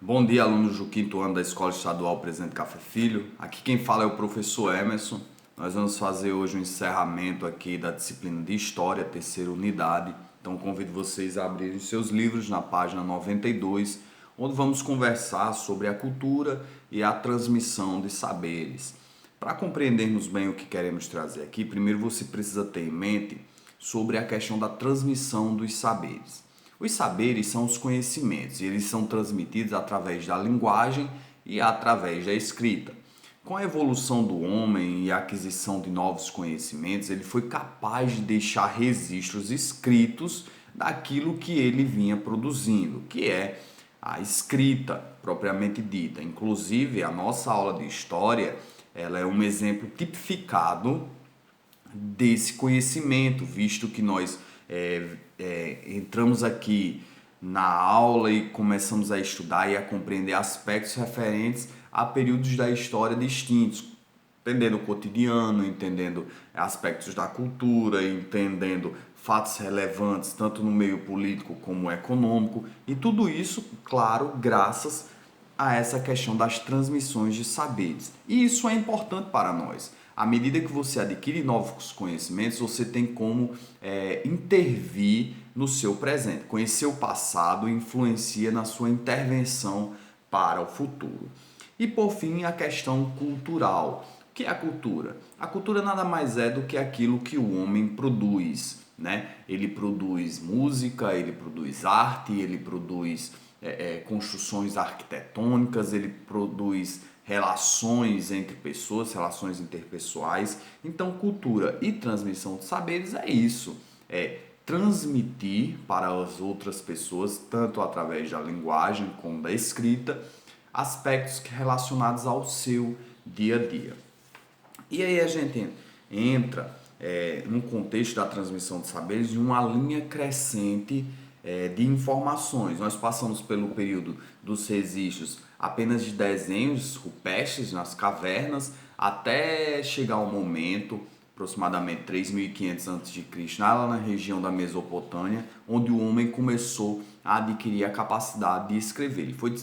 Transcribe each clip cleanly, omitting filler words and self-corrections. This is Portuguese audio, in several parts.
Bom dia, alunos do quinto ano da Escola Estadual Presidente Café Filho. Aqui quem fala é o professor Emerson. Nós vamos fazer hoje um encerramento aqui da disciplina de História, terceira unidade. Então convido vocês a abrirem seus livros na página 92, onde vamos conversar sobre a cultura e a transmissão de saberes. Para compreendermos bem o que queremos trazer aqui, primeiro você precisa ter em mente sobre a questão da transmissão dos saberes. Os saberes são os conhecimentos e eles são transmitidos através da linguagem e através da escrita. Com a evolução do homem e a aquisição de novos conhecimentos, ele foi capaz de deixar registros escritos daquilo que ele vinha produzindo, que é a escrita propriamente dita. Inclusive, a nossa aula de história, ela é um exemplo tipificado desse conhecimento, visto que nós entramos aqui na aula e começamos a estudar e a compreender aspectos referentes a períodos da história distintos, entendendo o cotidiano, entendendo aspectos da cultura, entendendo fatos relevantes tanto no meio político como econômico, e tudo isso, claro, graças a essa questão das transmissões de saberes. E isso é importante para nós. À medida que você adquire novos conhecimentos, você tem como intervir no seu presente. Conhecer o passado influencia na sua intervenção para o futuro. E por fim, a questão cultural. O que é a cultura? A cultura nada mais é do que aquilo que o homem produz, né? Ele produz música, ele produz arte, ele produz construções arquitetônicas, ele produz relações entre pessoas, relações interpessoais. Então, cultura e transmissão de saberes é isso, é transmitir para as outras pessoas, tanto através da linguagem como da escrita, aspectos relacionados ao seu dia a dia. E aí a gente entra no contexto da transmissão de saberes de uma linha crescente de informações. Nós passamos pelo período dos registros apenas de desenhos rupestres nas cavernas, até chegar ao momento, aproximadamente 3.500 a.C., lá na região da Mesopotâmia, onde o homem começou a adquirir a capacidade de escrever. Ele foi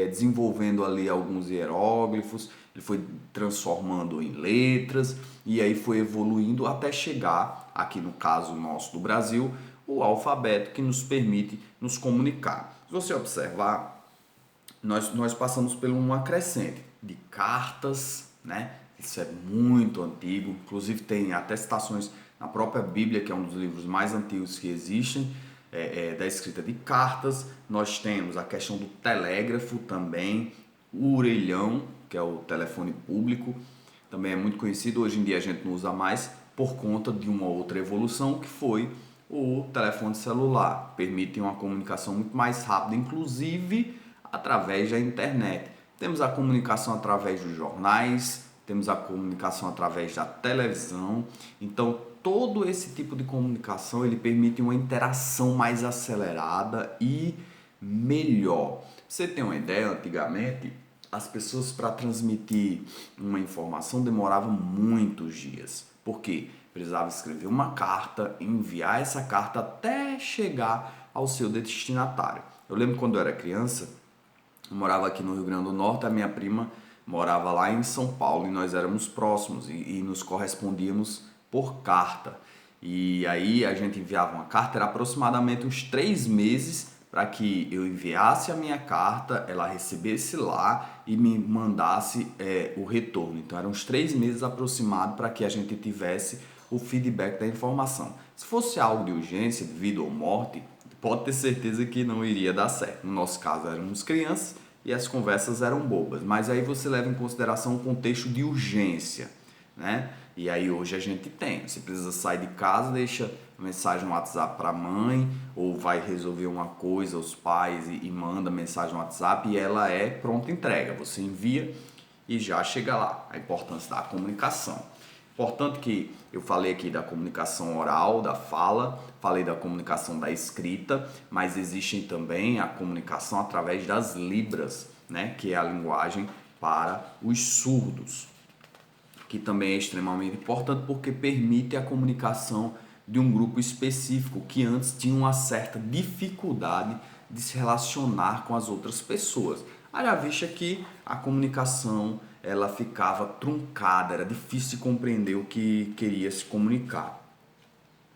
desenvolvendo ali alguns hieróglifos, ele foi transformando em letras, e aí foi evoluindo até chegar, aqui no caso nosso do Brasil, o alfabeto que nos permite nos comunicar. Se você observar, nós passamos por uma crescente de cartas, né? Isso é muito antigo, inclusive tem até citações na própria Bíblia, que é um dos livros mais antigos que existem, da escrita de cartas. Nós temos a questão do telégrafo também, o orelhão, que é o telefone público, também é muito conhecido. Hoje em dia a gente não usa mais por conta de uma outra evolução, que foi o telefone celular. Permite uma comunicação muito mais rápida, inclusive através da internet. Temos a comunicação através dos jornais, temos a comunicação através da televisão. Então, todo esse tipo de comunicação ele permite uma interação mais acelerada e melhor. Pra você tem uma ideia, antigamente as pessoas para transmitir uma informação demoravam muitos dias. Por quê? Precisava escrever uma carta, enviar essa carta até chegar ao seu destinatário. Eu lembro quando eu era criança, eu morava aqui no Rio Grande do Norte, a minha prima morava lá em São Paulo e nós éramos próximos e nos correspondíamos por carta. E aí a gente enviava uma carta, era aproximadamente uns 3 meses para que eu enviasse a minha carta, ela recebesse lá e me mandasse o retorno. Então eram uns 3 meses aproximados para que a gente tivesse o feedback da informação. Se fosse algo de urgência, de vida ou morte, pode ter certeza que não iria dar certo. No nosso caso, éramos crianças e as conversas eram bobas. Mas aí você leva em consideração o contexto de urgência, né? E aí hoje a gente tem. Você precisa sair de casa, deixa mensagem no WhatsApp para a mãe, ou vai resolver uma coisa, os pais, e manda mensagem no WhatsApp e ela é pronta entrega. Você envia e já chega lá. A importância da comunicação. Importante que eu falei aqui da comunicação oral, da fala, falei da comunicação da escrita, mas existe também a comunicação através das libras, né, que é a linguagem para os surdos, que também é extremamente importante porque permite a comunicação de um grupo específico que antes tinha uma certa dificuldade de se relacionar com as outras pessoas. Haja vista que a comunicação ela ficava truncada, era difícil de compreender o que queria se comunicar.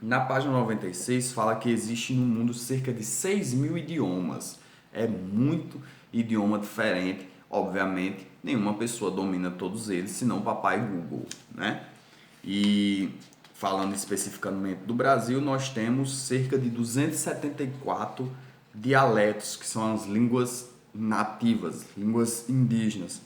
Na página 96 fala que existe no mundo cerca de 6.000 idiomas. É muito idioma diferente. Obviamente, nenhuma pessoa domina todos eles, senão o papai Google, né? E falando especificamente do Brasil, nós temos cerca de 274 dialetos, que são as línguas nativas, línguas indígenas.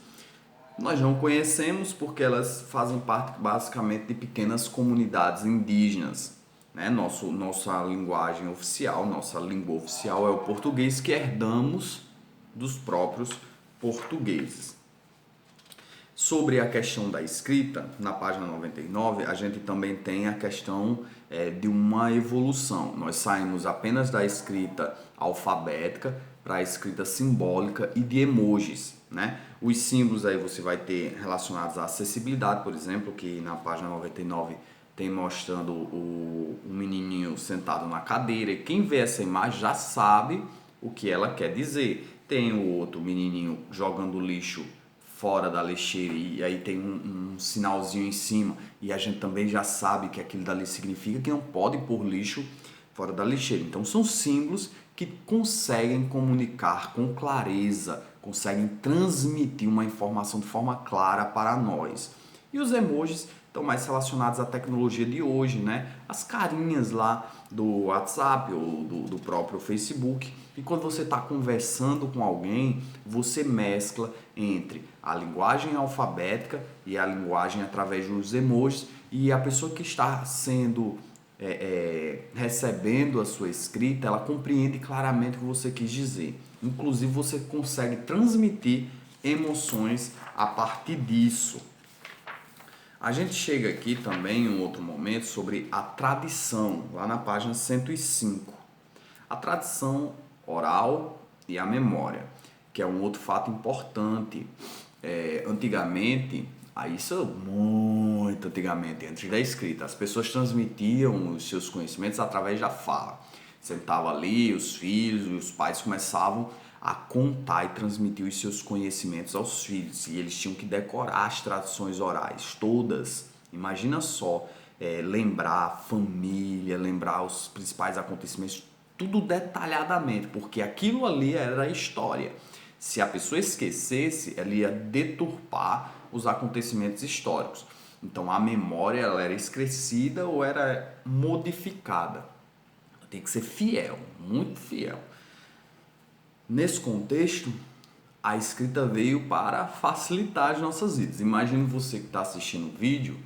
Nós não conhecemos porque elas fazem parte basicamente de pequenas comunidades indígenas. Né? Nossa linguagem oficial, nossa língua oficial é o português, que herdamos dos próprios portugueses. Sobre a questão da escrita, na página 99, a gente também tem a questão de uma evolução. Nós saímos apenas da escrita alfabética para a escrita simbólica e de emojis, né? Os símbolos aí você vai ter relacionados à acessibilidade, por exemplo, que na página 99 tem mostrando o menininho sentado na cadeira, e quem vê essa imagem já sabe o que ela quer dizer. Tem o outro menininho jogando lixo fora da lixeira e aí tem um sinalzinho em cima e a gente também já sabe que aquilo dali significa que não pode pôr lixo fora da lixeira. Então são símbolos que conseguem comunicar com clareza, conseguem transmitir uma informação de forma clara para nós. E os emojis estão mais relacionados à tecnologia de hoje, né? As carinhas lá do WhatsApp ou do próprio Facebook. E quando você está conversando com alguém, você mescla entre a linguagem alfabética e a linguagem através dos emojis, e a pessoa que está sendo recebendo a sua escrita, ela compreende claramente o que você quis dizer. Inclusive você consegue transmitir emoções a partir disso. A gente chega aqui também em um outro momento sobre a tradição, lá na página 105. A tradição oral e a memória, que é um outro fato importante. Antigamente, isso muito antigamente, antes da escrita, as pessoas transmitiam os seus conhecimentos através da fala. Sentava ali, os filhos e os pais começavam a contar e transmitir os seus conhecimentos aos filhos, e eles tinham que decorar as tradições orais, todas. Imagina só, lembrar a família, lembrar os principais acontecimentos, tudo detalhadamente, porque aquilo ali era a história. Se a pessoa esquecesse, ela ia deturpar os acontecimentos históricos. Então a memória ela era esquecida ou era modificada. Tem que ser fiel, muito fiel. Nesse contexto, a escrita veio para facilitar as nossas vidas. Imagine você que está assistindo o vídeo,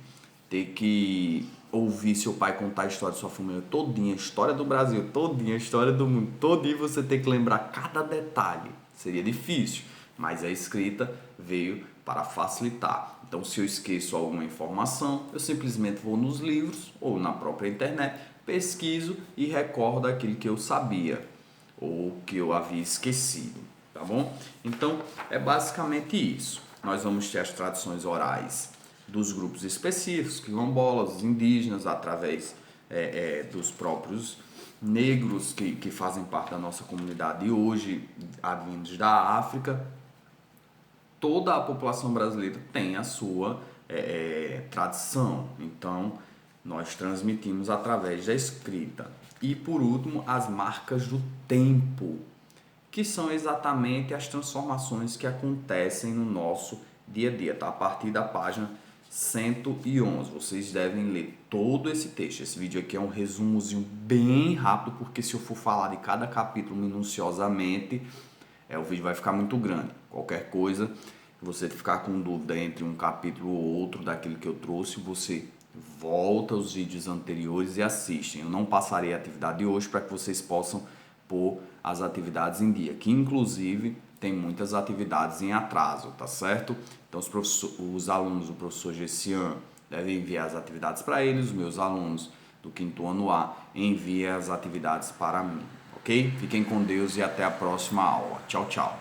ter que ouvir seu pai contar a história de sua família todinha, a história do Brasil todinha, a história do mundo todinha, você ter que lembrar cada detalhe. Seria difícil, mas a escrita veio para facilitar. Então, se eu esqueço alguma informação, eu simplesmente vou nos livros ou na própria internet, pesquiso e recordo aquilo que eu sabia ou que eu havia esquecido, tá bom? Então, é basicamente isso. Nós vamos ter as tradições orais dos grupos específicos, quilombolas, indígenas, através dos próprios negros que fazem parte da nossa comunidade e hoje, advindos da África. Toda a população brasileira tem a sua tradição, então nós transmitimos através da escrita. E por último, as marcas do tempo, que são exatamente as transformações que acontecem no nosso dia a dia, tá? A partir da página 111, vocês devem ler todo esse texto. Esse vídeo aqui é um resumozinho bem rápido, porque se eu for falar de cada capítulo minuciosamente, o vídeo vai ficar muito grande. Qualquer coisa, você ficar com dúvida entre um capítulo ou outro daquilo que eu trouxe, você volta aos vídeos anteriores e assistem. Eu não passarei a atividade de hoje para que vocês possam pôr as atividades em dia, que inclusive tem muitas atividades em atraso, tá certo? Então os alunos do professor Gessian devem enviar as atividades para eles, os meus alunos do 5º ano A enviam as atividades para mim, ok? Fiquem com Deus e até a próxima aula. Tchau, tchau.